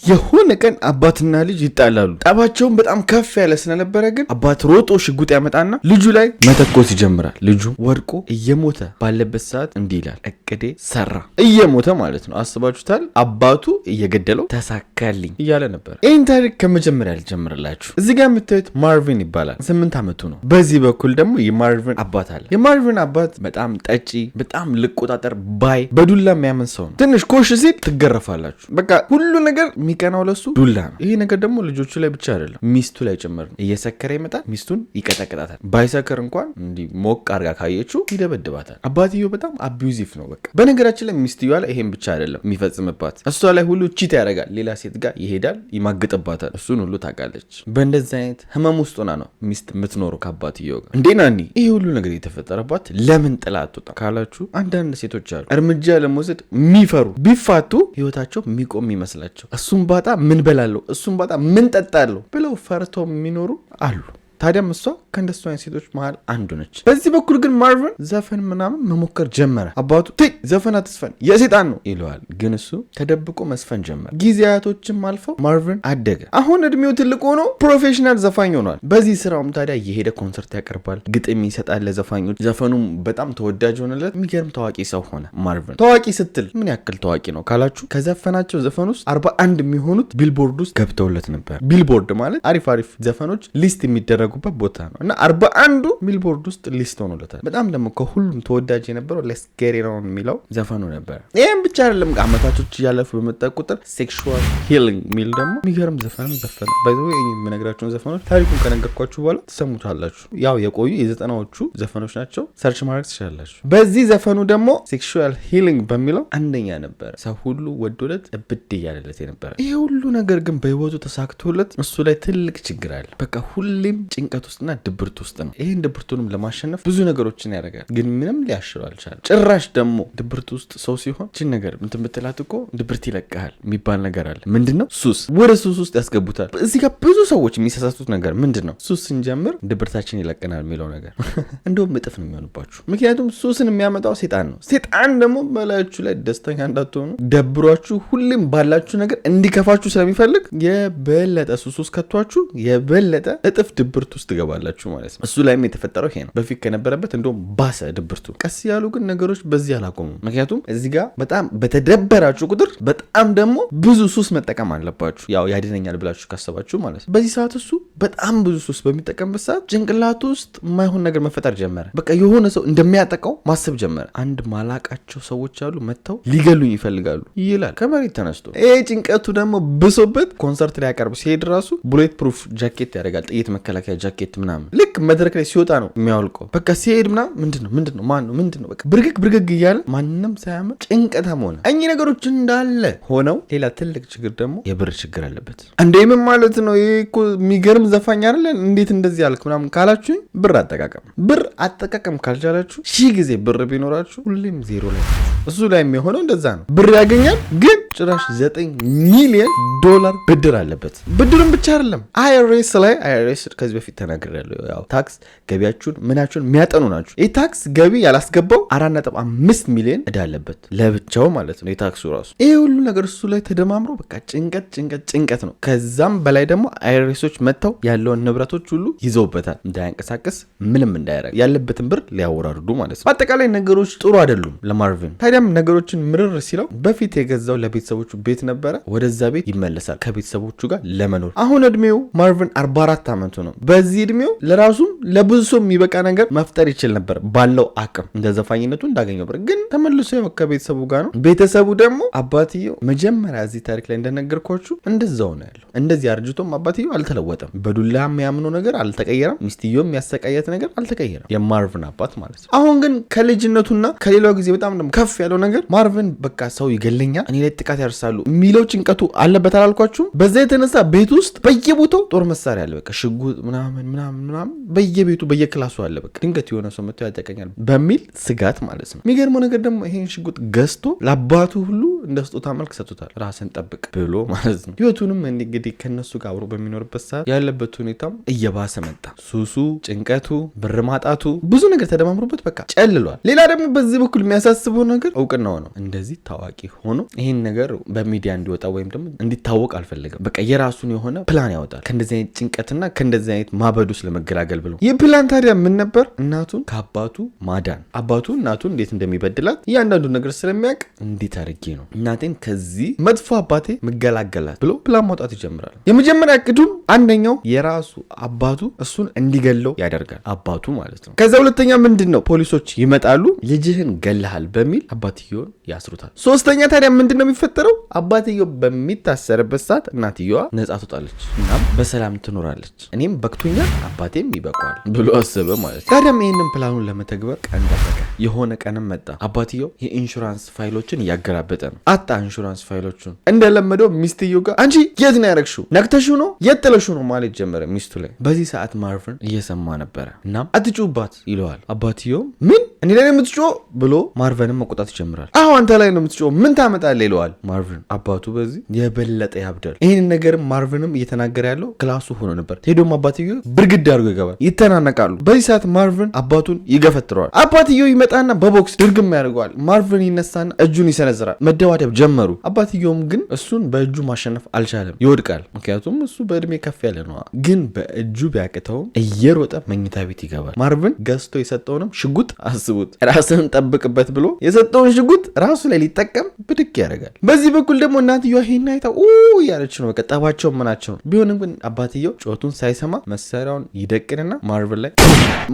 የሆነ ቀን አባትና ልጅ ይጣላሉ። ጠባቸውን በጣም ከፍ ያለ ስለነበረ ግን አባት ሮጦ ሽጉጥ ያመጣና ልጁ ላይ መተኮስ ይጀምራል። ልጁ ወድቆ እየሞተ ባለበት ሰዓት እንዲህ ይላል፣ እቅዴ ሰራ። እየሞተ ማለት ነው። አስባችሁታል? አባቱ እየገደለው ተሳካልኝ እያለ ነበር። ይህን ታሪክ ከመጀመሪያ ልጀምርላችሁ። እዚህ ጋር የምታዩት ማርቪን ይባላል። 8 ዓመቱ ነው። በዚህ በኩል ደግሞ የማርቪን አባት አለ። የማርቪን አባት በጣም ጠጪ፣ በጣም ልቆጣጠር ባይ፣ በዱላ የሚያምን ሰው ነው። ትንሽ ኮሽ ሲል ትገረፋላችሁ። በቃ ሁሉ ነገር የሚቀናው ለሱ ዱላ ነው። ይሄ ነገር ደግሞ ልጆቹ ላይ ብቻ አይደለም፣ ሚስቱ ላይ ጭምር ነው። እየሰከረ ይመጣል፣ ሚስቱን ይቀጠቅጣታል። ባይሰከር እንኳን እንዲህ ሞቅ አርጋ ካየችው ይደበድባታል። አባትየው በጣም አቢዩዚቭ ነው። በቃ በነገራችን ላይ ሚስትየዋ ላይ ይሄን ብቻ አይደለም የሚፈጽምባት፣ እሷ ላይ ሁሉ ቺት ያደርጋል። ሌላ ሴት ጋር ይሄዳል፣ ይማግጥባታል። እሱን ሁሉ ታውቃለች። በእንደዚህ አይነት ህመም ውስጥ ሆና ነው ሚስት የምትኖረው ከአባትየው ጋር። እንዴ ናኒ ይሄ ሁሉ ነገር የተፈጠረባት ለምን ጥላ አትወጣ ካላችሁ፣ አንዳንድ ሴቶች አሉ እርምጃ ለመውሰድ የሚፈሩ፣ ቢፋቱ ህይወታቸው የሚቆም ይመስላቸው። እሱም ባጣ ምን በላለሁ፣ እሱም ባጣ ምን ጠጣለሁ ብለው ፈርተው የሚኖሩ አሉ። ታዲያም እሷ ከእንደሱ አይነት ሴቶች መሃል አንዱ ነች። በዚህ በኩል ግን ማርቪን ዘፈን ምናምን መሞከር ጀመረ። አባቱ ዘፈን አትስፈን የሴጣን ነው ይለዋል። ግን እሱ ተደብቆ መስፈን ጀመረ። ጊዜያቶችም አልፈው ማርቪን አደገ። አሁን እድሜው ትልቅ ሆኖ ፕሮፌሽናል ዘፋኝ ሆኗል። በዚህ ስራውም ታዲያ እየሄደ ኮንሰርት ያቀርባል፣ ግጥም ይሰጣል ለዘፋኞች። ዘፈኑም በጣም ተወዳጅ ሆነለት። የሚገርም ታዋቂ ሰው ሆነ ማርቪን። ታዋቂ ስትል ምን ያክል ታዋቂ ነው ካላችሁ፣ ከዘፈናቸው ዘፈን ውስጥ 41 የሚሆኑት ቢልቦርድ ውስጥ ገብተውለት ነበር። ቢልቦርድ ማለት አሪፍ አሪፍ ዘፈኖች ሊስት የሚደረጉበት ቦታ ነው እና 41ዱ ቢልቦርድ ውስጥ ሊስት ሆኖለታል። በጣም ደግሞ ከሁሉም ተወዳጅ የነበረው ሌትስ ጌት ኢት ኦን የሚለው ዘፈኑ ነበር። ይህም ብቻ አይደለም፣ አመታቶች እያለፉ በመጣ ቁጥር ሴክሹዋል ሂሊንግ የሚል ደግሞ የሚገርም ዘፈንም ዘፈነ። ባይዘው የምነግራችሁን ዘፈኖች ታሪኩን ከነገርኳችሁ በኋላ ትሰሙታላችሁ። ያው የቆዩ የ90ዎቹ ዘፈኖች ናቸው፣ ሰርች ማድረግ ትችላላችሁ። በዚህ ዘፈኑ ደግሞ ሴክሹዋል ሂሊንግ በሚለው አንደኛ ነበር። ሰው ሁሉ ወዶለት እብድ እያለለት የነበረ። ይሄ ሁሉ ነገር ግን በህይወቱ ተሳክቶለት እሱ ላይ ትልቅ ችግር አለ። በቃ ሁሌም ጭንቀት ውስጥና ድብርት ውስጥ ነው። ይሄን ድብርቱንም ለማሸነፍ ብዙ ነገሮችን ያደርጋል፣ ግን ምንም ሊያሽለው አልቻለም። ጭራሽ ደግሞ ድብርት ውስጥ ሰው ሲሆን ችን ነገር እንትን ብትላት እኮ ድብርት ይለቀሃል የሚባል ነገር አለ። ምንድነው? ሱስ። ወደ ሱስ ውስጥ ያስገቡታል። እዚህ ጋር ብዙ ሰዎች የሚሳሳቱት ነገር ምንድነው? ሱስ ስንጀምር ድብርታችን ይለቀናል የሚለው ነገር እንደውም እጥፍ ነው የሚሆንባችሁ። ምክንያቱም ሱስን የሚያመጣው ሴጣን ነው። ሴጣን ደግሞ በላያችሁ ላይ ደስተኛ እንዳትሆኑ፣ ደብሯችሁ፣ ሁሌም ባላችሁ ነገር እንዲከፋችሁ ስለሚፈልግ የበለጠ ሱስ ውስጥ ከቷችሁ የበለጠ እጥፍ ድብርት ውስጥ ትገባላችሁ ማለት ነው። እሱ ላይም የተፈጠረው ይሄ ነው። በፊት ከነበረበት እንደውም ባሰ ድብርቱ። ቀስ ያሉ ግን ነገሮች በዚህ አላቆሙም። ምክንያቱም እዚህ ጋር በጣም በተደበራችሁ ቁጥር በጣም ደግሞ ብዙ ሱስ መጠቀም አለባችሁ። ያው ያድነኛል ብላችሁ ካሰባችሁ ማለት ነው። በዚህ ሰዓት እሱ በጣም ብዙ ሱስ በሚጠቀምበት ሰዓት ጭንቅላቱ ውስጥ የማይሆን ነገር መፈጠር ጀመረ። በቃ የሆነ ሰው እንደሚያጠቃው ማሰብ ጀመረ። አንድ ማላቃቸው ሰዎች አሉ መጥተው ሊገሉኝ ይፈልጋሉ ይላል ከመሬት ተነስቶ። ይሄ ጭንቀቱ ደግሞ ብሶበት ኮንሰርት ላይ ያቀርብ ሲሄድ ራሱ ቡሌት ፕሩፍ ጃኬት ያደርጋል፣ ጥይት መከላከያ ጃኬት ምናምን። ልክ መድረክ ላይ ሲወጣ ነው የሚያወልቀው። በቃ ሲሄድ ምናምን ምንድነው ማን ነው ምንድነው በቃ ብርግግ እያለ ማንንም ሳያምር ጭንቀታም ሆነ። እኚህ ነገሮች እንዳለ ሆነው ሌላ ትልቅ ችግር ደግሞ የብር ችግር አለበት። እንዴ ምን ማለት ነው? ይሄ እኮ የሚገርም ዘፋኝ አይደለ? እንዴት እንደዚህ ያልክ ምናምን ካላችሁኝ፣ ብር አጠቃቀም ካልቻላችሁ 1000 ጊዜ ብር ቢኖራችሁ ሁሌም ዜሮ ላይ እሱ ላይ የሚሆነው እንደዛ ነው። ብር ያገኛል ግን ጭራሽ $9 ሚሊዮን ብድር አለበት። ብድሩን ብቻ አይደለም አይአርኤስ ላይ ከዚህ በፊት ተናግሬያለሁ። ያው ታክስ ገቢያችሁን ምናችሁን የሚያጠኑ ናቸው። ይህ ታክስ ገቢ ያላስገባው 4.5 ሚሊዮን እዳ አለበት ለብቻው ማለት ነው የታክሱ ራሱ። ይሄ ሁሉ ነገር እሱ ላይ ተደማምሮ በቃ ጭንቀት ነው። ከዛም በላይ ደግሞ አይአርኤሶች መጥተው ያለውን ንብረቶች ሁሉ ይዘውበታል። እንዳያንቀሳቀስ ምንም እንዳያረግ ያለበትን ብር ሊያወራርዱ ማለት ነው። በአጠቃላይ ነገሮች ጥሩ አይደሉም ለማርቪን። ታዲያም ነገሮችን ምርር ሲለው በፊት የገዛው ለቤተሰቦቹ ቤት ነበረ፣ ወደዛ ቤት ይመለሳል ከቤተሰቦቹ ጋር ለመኖር። አሁን እድሜው ማርቪን 44 ዓመቱ ነው። በዚህ እድሜው ለራሱም ለብዙ ሰው የሚበቃ ነገር መፍጠር ይችል ነበር ባለው አቅም፣ እንደ ዘፋኝነቱ እንዳገኘው ነበር። ግን ተመልሶ ያው ከቤተሰቡ ጋር ነው። ቤተሰቡ ደግሞ አባትየው መጀመሪያ እዚህ ታሪክ ላይ እንደነገርኳችሁ እንደዛው ነው ያለው። እንደዚህ አርጅቶም አባትየው አልተለወጠም። በዱላ የሚያምነው ነገር አልተቀየረም። ሚስትየው የሚያሰቃያት ነገር አልተቀየረም። የማርቪን አባት ማለት ነው። አሁን ግን ከልጅነቱና ከሌላው ጊዜ በጣም ደግሞ ከፍ ያለው ነገር ማርቪን በቃ ሰው ይገለኛል፣ እኔ ላይ ጥቃት ያርሳሉ የሚለው ጭንቀቱ አለበት አላልኳችሁም? በዛ የተነሳ ቤት ውስጥ በየቦታው ጦር መሳሪያ አለ። በቃ ሽጉጥ ምናምን በየቤቱ በየክላሱ አለ። በቃ ድንገት የሆነ ሰው መጥቶ ያጠቀኛል በሚል ስጋት ማለት ነው። የሚገርመው ነገር ደግሞ ይሄን ሽጉጥ ገዝቶ ለአባቱ ሁሉ እንደ ስጦታ መልክ ሰጥቶታል። ራስን ጠብቅ ብሎ ማለት ነው። ህይወቱንም እንግዲህ ከነሱ ጋር አብሮ በሚኖርበት ሰዓት ያለ ያለበት ሁኔታም እየባሰ መጣ። ሱሱ፣ ጭንቀቱ፣ ብር ማጣቱ ብዙ ነገር ተደማምሮበት በቃ ጨልሏል። ሌላ ደግሞ በዚህ በኩል የሚያሳስበው ነገር እውቅናው ነው። እንደዚህ ታዋቂ ሆኖ ይህን ነገር በሚዲያ እንዲወጣ ወይም ደግሞ እንዲታወቅ አልፈለገም። በቃ የራሱን የሆነ ፕላን ያወጣል ከእንደዚህ አይነት ጭንቀትና ከእንደዚህ አይነት ማበዱ ስለመገላገል ብሎ። ይህ ፕላን ታዲያ ምን ነበር? እናቱን ከአባቱ ማዳን። አባቱ እናቱን እንዴት እንደሚበድላት እያንዳንዱ ነገር ስለሚያውቅ እንዴት አድርጌ ነው እናቴን ከዚህ መጥፎ አባቴ መገላገላት ብሎ ፕላን ማውጣት ይጀምራል። የመጀመሪያ እቅዱም አንደኛው የራሱ አባቱ እሱን እንዲገለው ያደርጋል። አባቱ ማለት ነው። ከዛ ሁለተኛ ምንድን ነው? ፖሊሶች ይመጣሉ፣ ልጅህን ገለሃል በሚል አባትየውን ያስሩታል። ሶስተኛ ታዲያ ምንድን ነው የሚፈጠረው? አባትየው በሚታሰርበት ሰዓት እናትየዋ ነጻ ትወጣለች፣ እናም በሰላም ትኖራለች። እኔም በቅቶኛል፣ አባቴም ይበቃዋል ብሎ አሰበ ማለት ነው። ታዲያም ይህንን ፕላኑን ለመተግበር ቀን ጠበቀ። የሆነ ቀንም መጣ። አባትየው የኢንሹራንስ ፋይሎችን እያገላበጠ ነው። አጣ ኢንሹራንስ ፋይሎቹን። እንደለመደው ሚስትየው ጋር አንቺ የት ነው ያረግሽው? ነክተሽው ነው? የት ጥለሽው ነው ማለት ጀመረ ሚስቱ ላይ። በዚህ ሰዓት ማርቪን እየሰማ ነበረ። እናም አትጩባት ይለዋል። አባትየው ምን እኔ ላይ ነው የምትጮህ ብሎ ማርቪንን መቆጣት ይጀምራል። አዎ አንተ ላይ ነው የምትጮህ፣ ምን ታመጣለህ ይለዋል ማርቪን። አባቱ በዚህ የበለጠ ያብዳል። ይህንን ነገርም ማርቪንም እየተናገረ ያለው ክላሱ ሆኖ ነበር። ሄዶም አባትየው ብርግድ አድርጎ ይገባል። ይተናነቃሉ። በዚህ ሰዓት ማርቪን አባቱን ይገፈትረዋል። አባትየው ይመጣና በቦክስ ድርግም ያደርገዋል። ማርቪን ይነሳና እጁን ይሰነዝራል። መደባደብ ጀመሩ። አባትየውም ግን እሱን በእጁ ማሸነፍ አልቻለም፣ ይወድቃል። ምክንያቱም እሱ በእድሜ ከፍ ያለ ነው። ግን በእጁ ቢያቅተውም እየሮጠ መኝታ ቤት ይገባል። ማርቪን ገዝቶ የሰጠውንም ሽጉጥ አስቡት፣ ራስን ጠብቅበት ብሎ የሰጠውን ሽጉጥ ራሱ ላይ ሊጠቀም ብድግ ያደርጋል። በዚህ በኩል ደግሞ እናትየዋ ይሄን አይታ እያለች ነው። በቃ ጠባቸው ምናቸው ቢሆንም ግን አባትየው ጮቱን ሳይሰማ መሳሪያውን ይደቅንና ማርቪን ላይ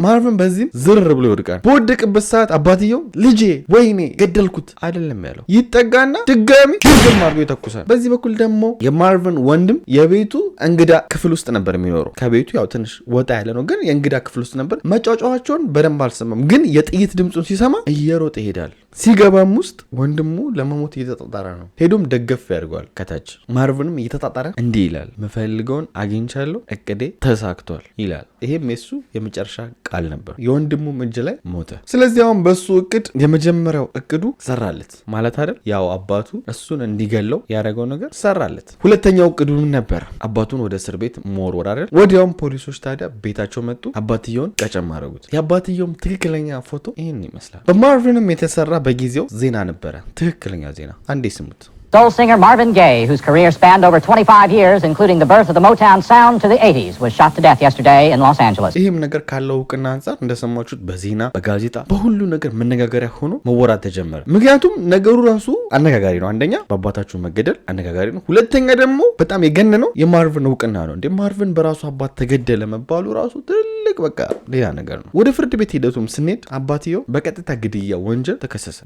ማርቪን በዚህም ዝርር ብሎ ይወድቃል። በወደቅበት ሰዓት አባትየው ልጄ ወይኔ ገደልኩት አይደለም ያለው፣ ይጠጋና ድጋሚ ድርግም አድርጎ ይተኩሳል። በዚህ በኩል ደግሞ የማርቪን ወንድም የቤቱ እንግዳ ክፍል ውስጥ ነበር የሚኖረው። ከቤቱ ያው ትንሽ ወጣ ያለ ነው፣ ግን የእንግዳ ክፍል ውስጥ ነበር። መጫወቻቸውን በደንብ አልሰማም፣ ግን የጥይት ድምፁን ሲሰማ እየሮጠ ይሄዳል። ሲገባም ውስጥ ወንድሙ ለመሞት እየተጣጣረ ነው። ሄዶም ደገፍ ያደርገዋል ከታች። ማርቪንም እየተጣጣረ እንዲህ ይላል፣ ምፈልገውን አግኝቻለሁ፣ እቅዴ ተሳክቷል ይላል። ይሄም የሱ የመጨረሻ ቃል ነበር። የወንድሙም እጅ ላይ ሞተ። ስለዚህ አሁን በሱ እቅድ የመጀመሪያው እቅዱ ሰራለት ማለት አይደል? ያው አባቱ እሱን እንዲገለው ያደረገው ነገር ሰራለት። ሁለተኛው እቅዱ ነበር አባቱን ወደ እስር ቤት መወርወር አይደል? ወዲያውም ፖሊሶች ታዲያ ቤታቸው መጡ። አባትየውን ቀጨም አደረጉት። የአባትየውም ትክክለኛ ፎቶ ይህን ይመስላል። በማርቪንም የተሰራ በጊዜው ዜና ነበረ። ትክክለኛ ዜና አንዴ ስሙት። Soul singer Marvin Gaye, whose career spanned over 25 years, including the birth of the Motown sound to the 80s, was shot to death yesterday in Los Angeles. ይህም ነገር ካለው እውቅና አንጻር እንደሰማችሁት በዜና በጋዜጣ በሁሉ ነገር መነጋገሪያ ሆኖ መወራት ተጀመረ። ምክንያቱም ነገሩ ራሱ አነጋጋሪ ነው። አንደኛ በአባታችሁ መገደል አነጋጋሪ ነው። ሁለተኛ ደግሞ በጣም የገነነው የማርቪን እውቅና ነው። እንደ ማርቪን በራሱ አባት ተገደለ መባሉ ራሱ ትልቅ በቃ ሌላ ነገር ነው። ወደ ፍርድ ቤት ሂደቱም ስንሄድ አባትየው በቀጥታ ግድያ ወንጀል ተከሰሰ።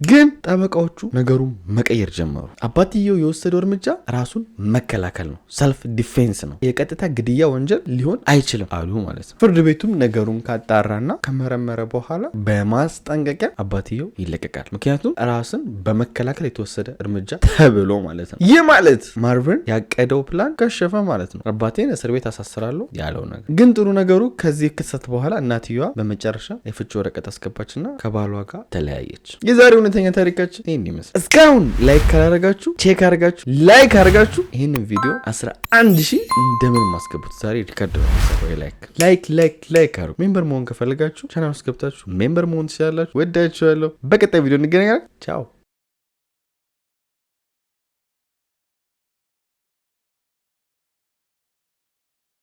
ግን ጠበቃዎቹ ነገሩን መቀየር ጀመሩ። አባትየው የወሰደው እርምጃ ራሱን መከላከል ነው፣ ሰልፍ ዲፌንስ ነው፣ የቀጥታ ግድያ ወንጀል ሊሆን አይችልም አሉ ማለት ነው። ፍርድ ቤቱም ነገሩን ካጣራና ከመረመረ በኋላ በማስጠንቀቂያ አባትየው ይለቀቃል። ምክንያቱም ራስን በመከላከል የተወሰደ እርምጃ ተብሎ ማለት ነው። ይህ ማለት ማርቪን ያቀደው ፕላን ከሸፈ ማለት ነው። አባቴን እስር ቤት አሳስራለሁ ያለው ነገር ግን ጥሩ ነገሩ ከዚህ ክስተት በኋላ እናትየዋ በመጨረሻ የፍቺ ወረቀት አስገባችና ከባሏ ጋር ተለያየች። የዛሬው እውነተኛ ታሪካችን ይሄን ይመስላል። እስካሁን ላይክ ካላረጋችሁ ቼክ አርጋችሁ ላይክ አርጋችሁ ይሄንን ቪዲዮ 11000 እንደምን ማስገቡት ዛሬ ሪከርድ ነው። ላይክ አርጉ። ሜምበር መሆን ከፈለጋችሁ ቻናል ውስጥ ገብታችሁ ሜምበር መሆን ትችላላችሁ። ወዳችኋለሁ። በቀጣይ ቪዲዮ እንገናኛለን። ቻው።